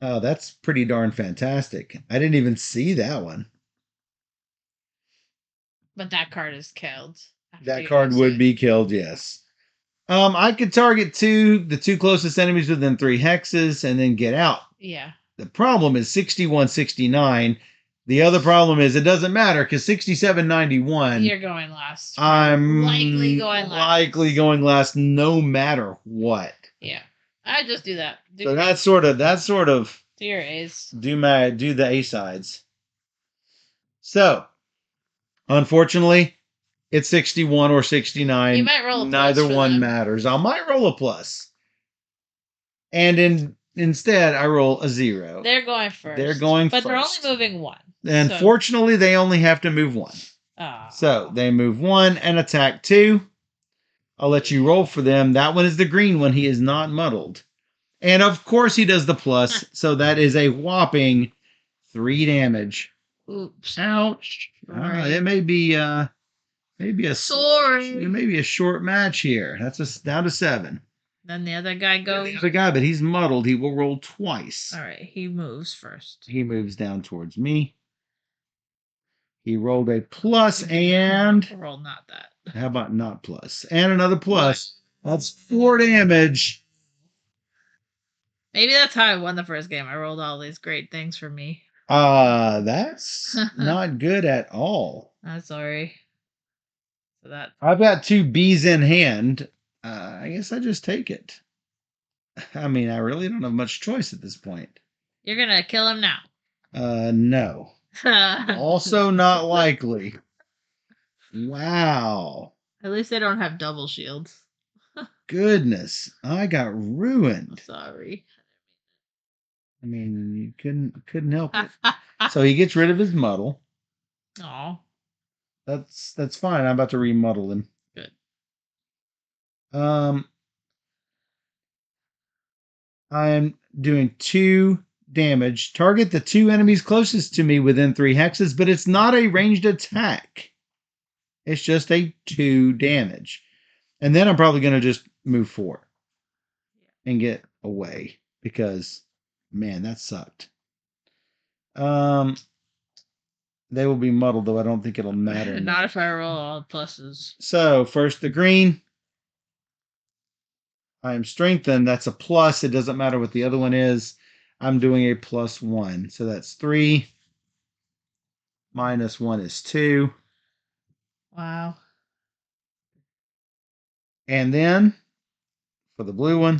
Oh, that's pretty darn fantastic. I didn't even see that one. But that card is killed. That card would be killed, yes. I could target the two closest enemies within 3 hexes and then get out. Yeah. The problem is 6169. The other problem is it doesn't matter because 6791. You're going last. I'm likely going last no matter what. Yeah. I just do that. So that's sort of do your A's. Do the A sides. So unfortunately, it's 61 or 69. You might roll a plus. Neither one them. matters. I might roll a plus. And instead, I roll a 0. They're going first. But they're only moving 1. And fortunately, they only have to move 1. So they move 1 and attack 2. I'll let you roll for them. That one is the green one. He is not muddled. And of course, he does the plus. So that is a whopping 3 damage. Oops. Ouch. It may be a short match here. That's down to 7. Then the other guy goes. The other guy, but he's muddled. He will roll twice. All right, he moves first. He moves down towards me. He rolled a plus and rolled not that. How about not plus? And another plus. That's 4 damage. Maybe that's how I won the first game. I rolled all these great things for me. That's not good at all. I'm sorry. So that I've got 2 Bs in hand. I guess I just take it. I mean, I really don't have much choice at this point. You're gonna kill him now. No. Also not likely. Wow. At least they don't have double shields. Goodness, I got ruined. I'm sorry. I mean, you couldn't help it. So he gets rid of his muddle. Oh. That's fine. I'm about to remuddle him. Good. I'm doing 2 damage. Target the 2 enemies closest to me within 3 hexes, but it's not a ranged attack. It's just a 2 damage. And then I'm probably going to just move 4 and get away because, man, that sucked. They will be muddled, though I don't think it'll matter. Not if I roll all pluses. So, first the green. I am strengthened. That's a plus. It doesn't matter what the other one is. I'm doing a +1. So that's 3. -1 is 2. Wow. And then, for the blue one,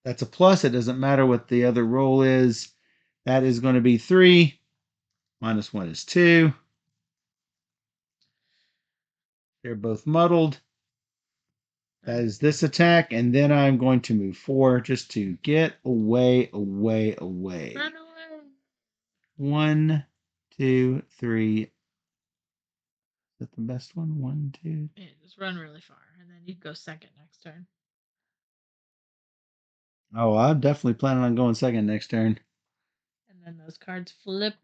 that's a plus. It doesn't matter what the other roll is. That is going to be 3. -1 is 2. They're both muddled. That is this attack, and then I'm going to move 4 just to get away. Run away. 1, 2, 3. Is that the best one? 1, 2. Yeah, just run really far, and then you go second next turn. Oh, I'm definitely planning on going second next turn. And then those cards flip.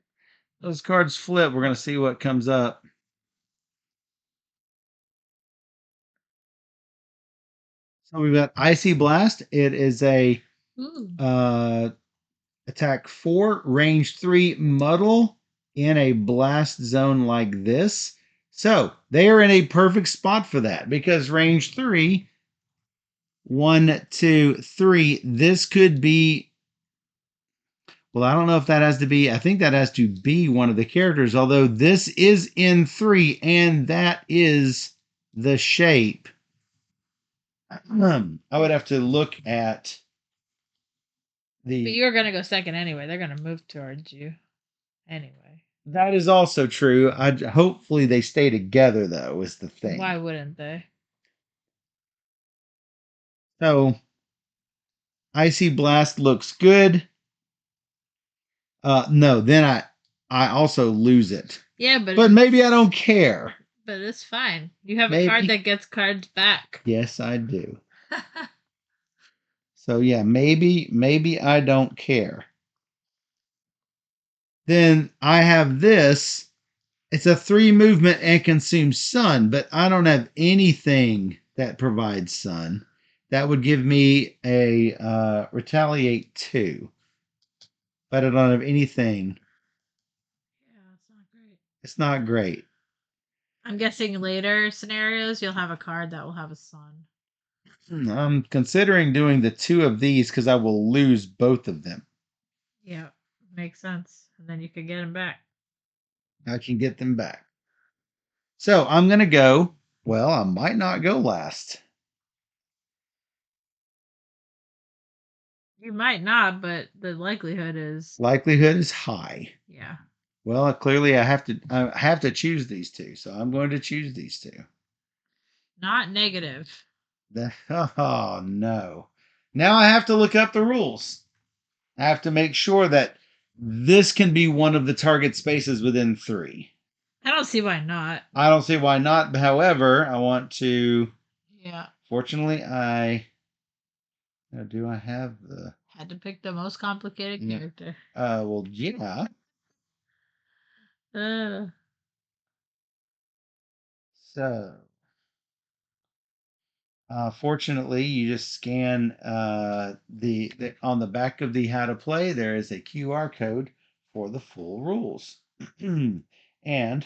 Those cards flip. We're going to see what comes up. So we've got Icy Blast. It is a attack 4, range 3, muddle in a blast zone like this. So they are in a perfect spot for that because range 3, 1, 2, 3. This could be. Well, I don't know if that has to be. I think that has to be one of the characters, although this is in 3, and that is the shape. I would have to look at the. But you're going to go second anyway. They're going to move towards you anyway. That is also true. Hopefully they stay together, though, is the thing. Why wouldn't they? So, Icy Blast looks good. No, then I also lose it. Yeah, but maybe I don't care. but it's fine. You have a card Maybe. that gets cards back. Yes, I do. So yeah, maybe I don't care. Then I have this. It's a 3 movement and consumes sun, but I don't have anything that provides sun. That would give me a retaliate 2, but I don't have anything. Yeah, it's not great. It's not great. I'm guessing later scenarios you'll have a card that will have a sun. I'm considering doing the 2 of these because I will lose both of them. Yeah, makes sense. And then you could get them back. I can get them back. So I'm going to go. Well, I might not go last. You might not, but the likelihood is Likelihood is high. yeah. Well, clearly I have to choose these two, so I'm going to choose these two. Not negative. Oh no. Now I have to look up the rules. I have to make sure that this can be one of the target spaces within 3. I don't see why not. I don't see why not. However, I want to. Yeah. Fortunately, I. Do I have the. Had to pick the most complicated character. Well, yeah. So. Fortunately, you just scan the on the back of the how to play. There is a QR code for the full rules, and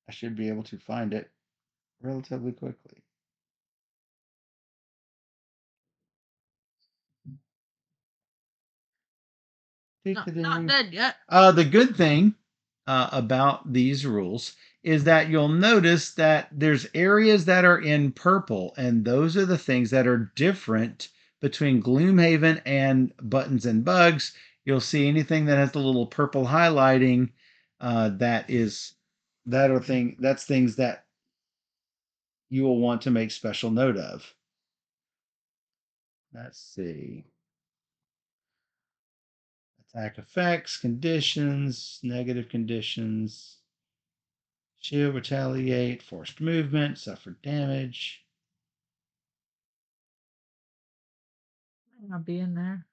I should be able to find it relatively quickly. Not dead yet. The good thing about these rules is that you'll notice that there's areas that are in purple, and those are the things that are different between Gloomhaven and Buttons and Bugs. You'll see anything that has the little purple highlighting that's things that you will want to make special note of. Let's see. Attack effects, conditions, negative conditions. Shield, retaliate, forced movement, suffer damage. Might not be in there.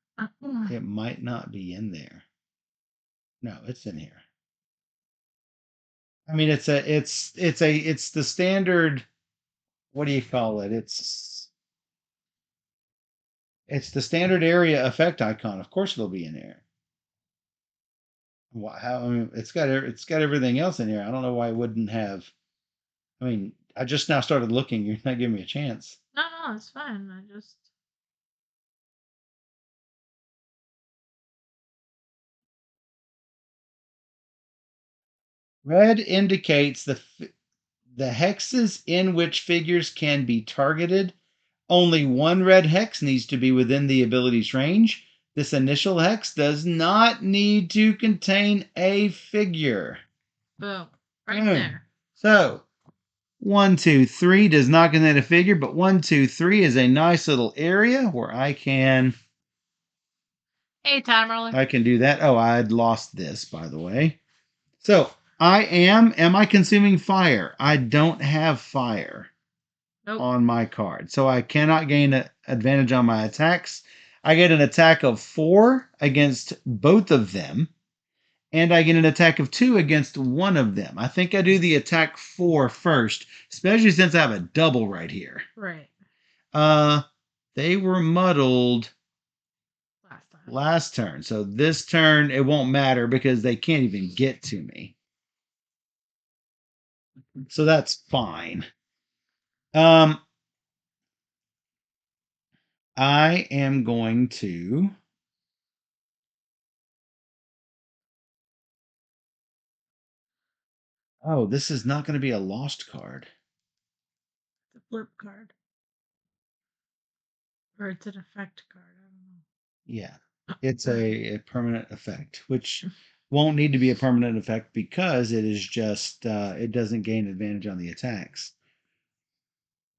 It might not be in there. No, it's in here. I mean, it's the standard. What do you call it? It's the standard area effect icon. Of course, it'll be in there. How? I mean, it's got everything else in here. I don't know why it wouldn't have. I mean, I just now started looking. You're not giving me a chance. No, it's fine. I just Red indicates the hexes in which figures can be targeted. Only one red hex needs to be within the ability's range. This initial hex does not need to contain a figure. boom. Right there. So 1, 2, 3 does not contain a figure, but 1, 2, 3 is a nice little area where I can. Hey, time roller. I can do that. Oh, I'd lost this, by the way. So am I consuming fire? I don't have fire on my card. So I cannot gain an advantage on my attacks. I get an attack of 4 against both of them, and I get an attack of 2 against one of them. I think I do the attack 4 first, especially since I have a double right here. Right. They were muddled last turn. So this turn it won't matter because they can't even get to me. So that's fine. I am going to. Oh, this is not going to be a lost card. It's a flip card. Or it's an effect card. I don't know. Yeah. It's a permanent effect, which won't need to be a permanent effect because it is just, it doesn't gain advantage on the attacks.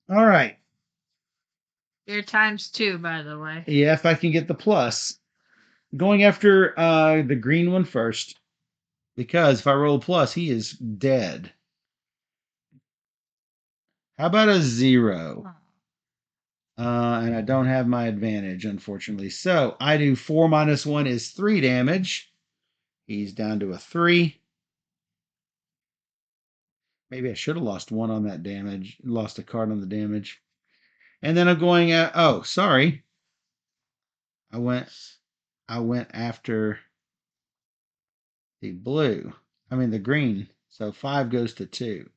All right. Your times 2, by the way. Yeah, if I can get the plus. Going after the green one first, because if I roll a plus, he is dead. How about a 0? And I don't have my advantage, unfortunately. So I do 4 minus 1 is 3 damage. He's down to a 3. Maybe I should have lost 1 on that damage. Lost a card on the damage. And then I'm going at... Oh, sorry. I went after the blue. I mean the green. So 5 goes to 2.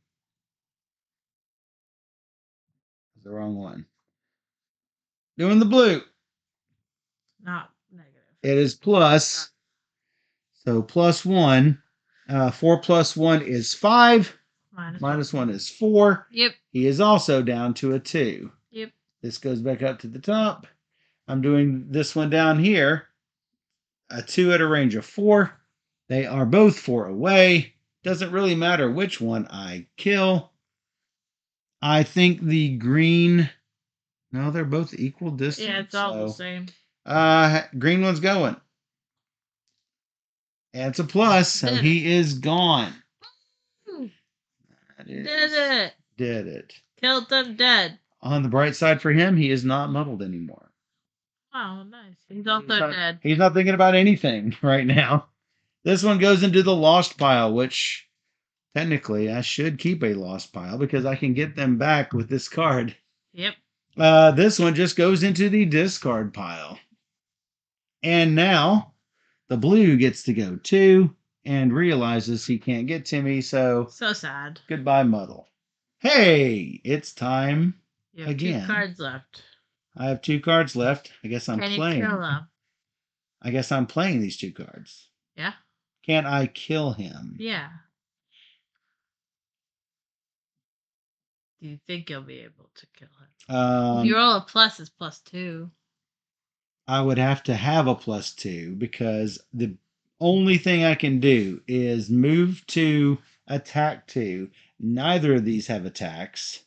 That's the wrong one. Doing the blue. Not negative. It is plus. So plus 1. 4 plus 1 is 5. Minus 1 is 4. Yep. He is also down to a 2. Yep. This goes back up to the top. I'm doing this one down here. A 2 at a range of 4. They are both 4 away. Doesn't really matter which one I kill. I think the green... No, they're both equal distance. Yeah, it's all the same. Green one's going. And it's a plus, so he is gone. Did it. Did it. Killed them dead. On the bright side for him, he is not muddled anymore. Oh, nice. He's also dead. He's not thinking about anything right now. This one goes into the lost pile, which technically I should keep a lost pile because I can get them back with this card. Yep. This one just goes into the discard pile. And now the blue gets to go too and realizes he can't get to me, so sad. Goodbye, Muddle. Hey, it's time you have again. 2 cards left. I have 2 cards left. I guess I'm playing. Can you kill them? I guess I'm playing these 2 cards. Yeah. Can I kill him? Yeah. Do you think you'll be able to kill him? If you roll a plus, it's +2. I would have to have a +2 because the only thing I can do is move to attack 2. Neither of these have attacks.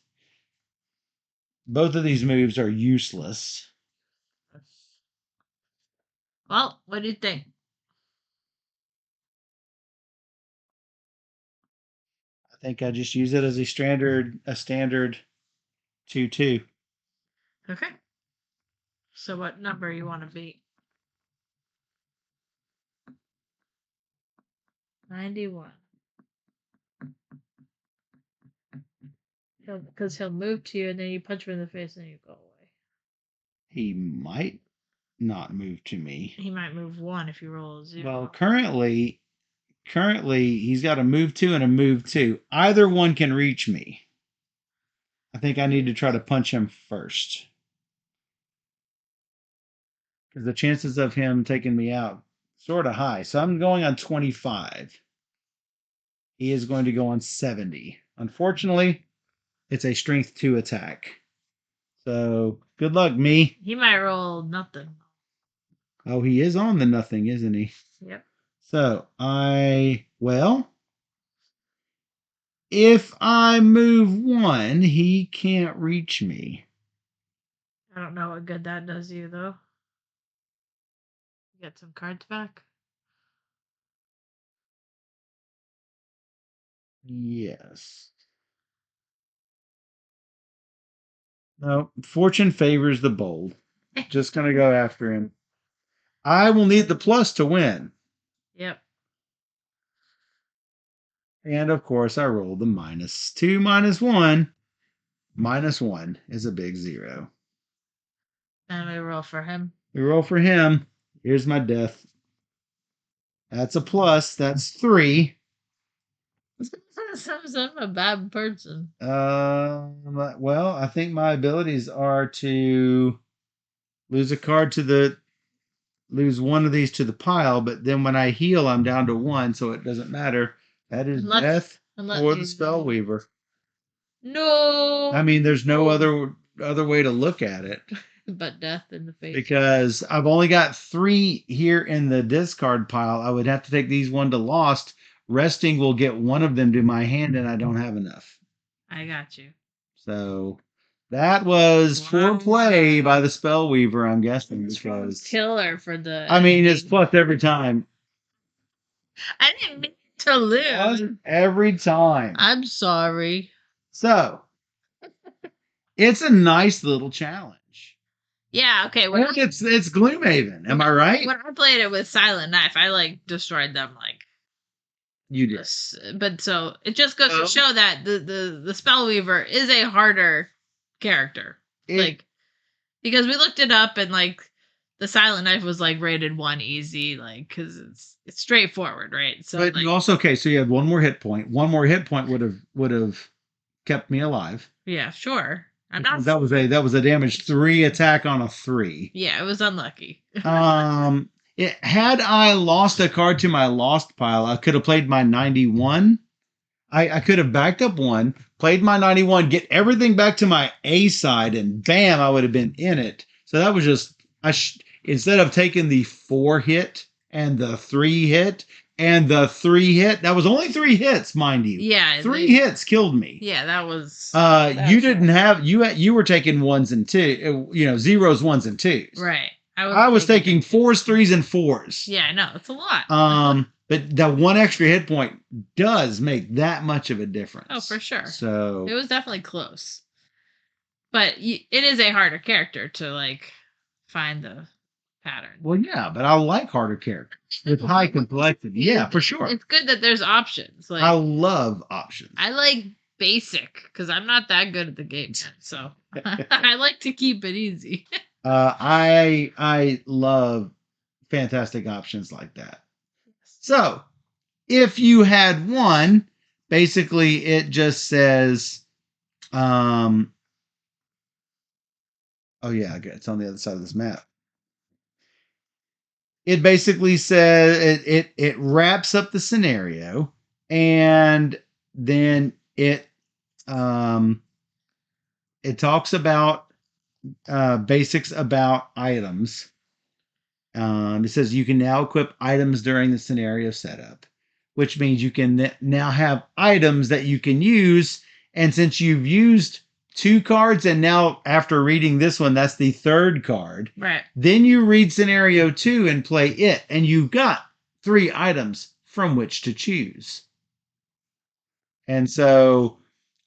Both of these moves are useless. Well, what do you think? I think I just use it as a standard 2/2. Okay. So what number you want to beat? 91. Because he'll move to you and then you punch him in the face and you go away. He might not move to me. He might move 1 if you roll a 0. Well, currently he's got a move 2 and a move 2. Either one can reach me. I think I need to try to punch him first. Because the chances of him taking me out sort of high. So I'm going on 25. He is going to go on 70. Unfortunately, it's a strength 2 attack. So good luck, me. He might roll nothing. Oh, he is on the nothing, isn't he? Yep. So if I move 1, he can't reach me. I don't know what good that does you, though. Get some cards back. Yes. No, fortune favors the bold. Just going to go after him. I will need the plus to win. Yep. And of course, I rolled the -2 -1. -1 is a big 0. And we roll for him. We roll for him. Here's my death. That's a plus. That's 3. I'm a bad person. Well, I think my abilities are to lose one of these to the pile, but then when I heal, I'm down to 1, so it doesn't matter. That is death for the spell weaver. No. I mean, there's no other way to look at it. But death in the face. Because I've only got 3 here in the discard pile. I would have to take these 1 to lost. Resting will get one of them to my hand, and I don't have enough. I got you. So that was foreplay by the Spellweaver, I'm guessing. Because killer for the. I mean, it's plus every time. I didn't mean to lose. Every time. I'm sorry. So It's a nice little challenge. Yeah, okay. And it's Gloomhaven. Am I right? When I played it with Silent Knife, I like destroyed them like You did. this. But so it just goes Oh. to show that the Spellweaver is a harder character. Like because we looked it up and like the Silent Knife was like rated 1 easy, like because it's straightforward, right? So but like, you also so you had one more hit point. One more hit point would have kept me alive. yeah, sure. I'm not. That was a damage 3 attack on a 3. Yeah, it was unlucky. Had I lost a card to my lost pile, I could have played my 91. I could have backed up 1, played my 91, get everything back to my A side, and bam, I would have been in it. So that was just instead of taking the 4 hit and the 3 hit and the 3 hit, that was only 3 hits, mind you. Yeah, 3 hits killed me. Yeah, that was. You didn't have you were taking 1s and 2, 0s, 1s and 2s. Right. I was taking 4s, 3s, and 4s. Yeah, I know it's a lot. But that 1 extra hit point does make that much of a difference. Oh, for sure. So it was definitely close. But it is a harder character to like find the pattern. Well, yeah, but I like harder characters with high complexity. Yeah, for sure. It's good that there's options. Like I love options. I like basic because I'm not that good at the game yet, so I like to keep it easy. I love fantastic options like that. So, if you had one, basically it just says, oh yeah, it's on the other side of this map. It basically says it wraps up the scenario, and then it talks about basics about items. It says you can now equip items during the scenario setup, which means you can now have items that you can use. And since you've used 2 cards, and now after reading this one, that's the 3rd card. Right. Then you read scenario 2 and play it, and you've got 3 items from which to choose. And so,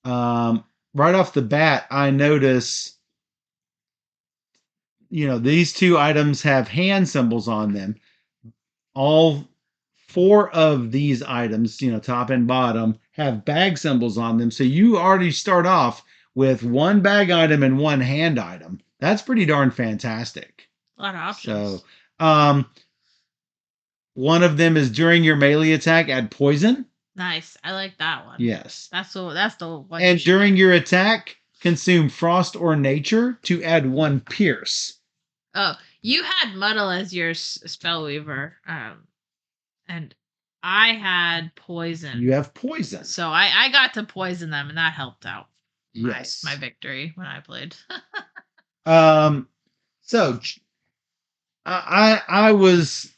right off the bat, I notice, these 2 items have hand symbols on them. All 4 of these items, top and bottom, have bag symbols on them. So you already start off with 1 bag item and 1 hand item. That's pretty darn fantastic. A lot of options. So, one of them is during your melee attack, add poison. Nice. I like that one. Yes. That's the one. And during your attack, consume frost or nature to add 1 pierce. Oh, you had muddle as your Spellweaver, and I had poison. You have poison. So I got to poison them, and that helped out. Yes. My victory when I played. So I was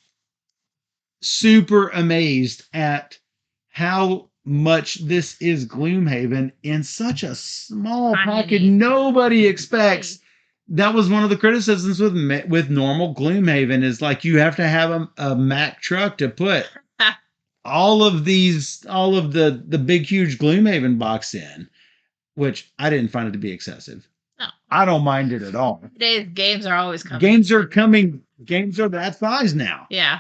super amazed at how much this is Gloomhaven in such a small package. Nobody expects. That was one of the criticisms with normal Gloomhaven is like you have to have a Mack truck to put all of the big huge Gloomhaven box in, which I didn't find it to be excessive. No, I don't mind it at all. Today's games are always coming. Games are that size now. Yeah.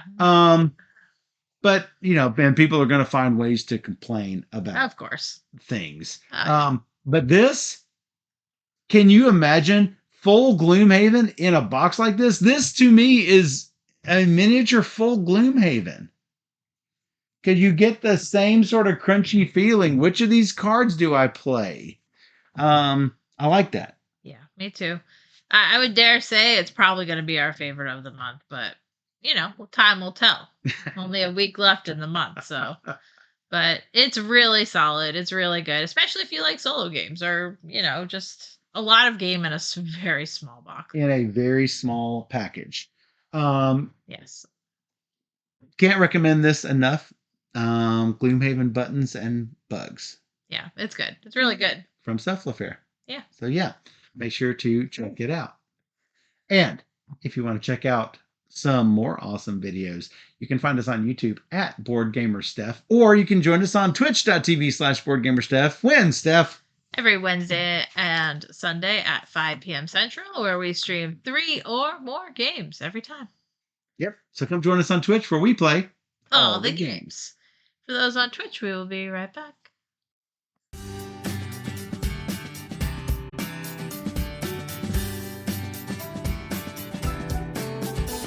But man, people are going to find ways to complain about, of course, things. But this, can you imagine full Gloomhaven in a box like this? This to me is a miniature full Gloomhaven. Could you get the same sort of crunchy feeling? Which of these cards do I play? I like that. Yeah, me too. I would dare say it's probably going to be our favorite of the month, but time will tell. Only a week left in the month, so. But it's really solid. It's really good, especially if you like solo games or just a lot of game in a very small box. In a very small package. Yes. Can't recommend this enough. Gloomhaven Buttons and Bugs. Yeah, it's good. It's really good. From Cephalofair. Yeah. So yeah, make sure to check it out. And if you want to check out some more awesome videos, you can find us on YouTube at BoardGamerSteph, or you can join us on twitch.tv/BoardGamerSteph. When, Steph? every Wednesday and Sunday at 5 p.m. Central, where we stream 3 or more games every time. Yep. So come join us on Twitch where we play All the games. For those on Twitch, we will be right back.